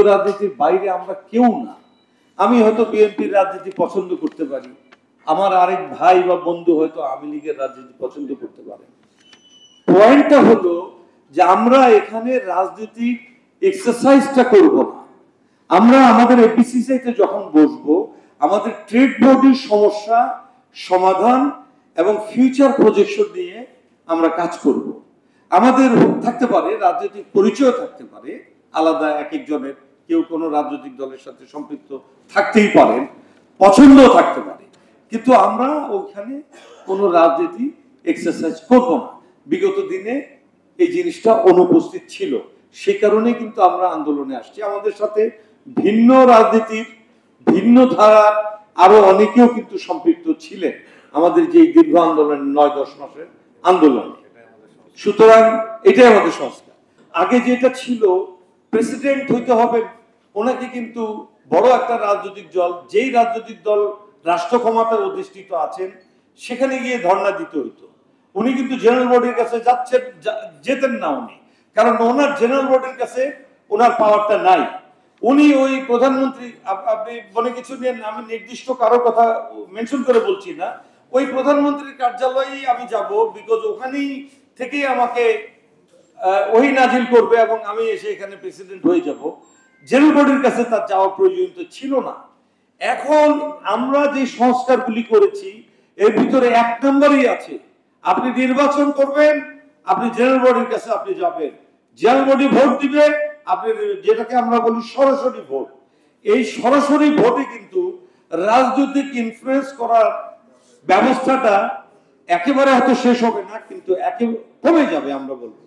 রাজনীতির বাইরে আমরা কেউ না। আমি হয়তো বিএনপির রাজনীতি পছন্দ করতে পারি, আমার আরেক ভাই বা বন্ধু হয়তো আওয়ামী লীগের রাজনীতি পছন্দ করতে পারে। পয়েন্টটা হলো যে আমরা এখানে রাজনৈতিক এক্সারসাইজটা করব না। আমরা আমাদের এপিসিসিতে যখন বসবো, আমাদের ট্রেড বডির সমস্যা সমাধান এবং ফিউচার প্রজেকশন নিয়ে আমরা কাজ করব। আমাদের থাকতে পারে রাজনৈতিক পরিচয়, থাকতে পারে আলাদা, এক একজনের কেউ কোনো রাজনৈতিক দলের সাথে সম্পৃক্ত থাকতেই পারেন, পছন্দও থাকতে পারে, কিন্তু আমরা ওখানে কোনো রাজনীতি এক্সারসাইজ করব না। বিগত দিনে এই জিনিসটা অনুপস্থিত ছিল, সে কারণে কিন্তু আমরা আন্দোলনে আসছি। আমাদের সাথে ভিন্ন রাজনীতির ভিন্ন ধারার আরো অনেকেও কিন্তু সম্পৃক্ত ছিলেন আমাদের যে দীর্ঘ আন্দোলন, 9-10 মাসের আন্দোলন। সুতরাং এটাই আমাদের সংস্কার। আগে যেটা ছিল প্রেসিডেন্ট হইতে হবে, ওনাকে কিন্তু বড় একটা রাজনৈতিক দল, যেই রাজনৈতিক দল রাষ্ট্র ক্ষমতায় অধিষ্ঠিত আছেন সেখানে গিয়ে ধর্ণা দিতে হইতো। উনি কিন্তু জেনারেল বডির কাছে যেতেন না উনি, কারণ ওনার জেনারেল বডির কাছে ওনার পাওয়ারটা নাই। উনি ওই প্রধানমন্ত্রী, আপনি মনে কিছু নিয়ে, আমি নির্দিষ্ট কারো কথা মেনশন করে বলছি না, ওই প্রধানমন্ত্রীর কার্যালয়ে আমি যাব, বিকজ ওখানেই থেকেই আমাকে ওই নাজিল করবে এবং আমি এসে এখানে প্রেসিডেন্ট হয়ে যাব। জেনারেল বডির কাছে তার যাওয়ার প্রয়োজন তো ছিল না। এখন আমরা যে সংস্কারগুলি করেছি এর ভিতরে এক নম্বরই আছে, আপনি নির্বাচন করবেন, আপনি জেনারেল বডির কাছে আপনি যাবেন, জেনারেল বডি ভোট দিবে, আপনি যেটাকে আমরা বলি সরাসরি ভোট। এই সরাসরি ভোটে কিন্তু রাজনৈতিক ইনফ্লুয়েন্স করার ব্যবস্থাটা একেবারে হয়তো শেষ হবে না, কিন্তু কমে যাবে আমরা বলবো।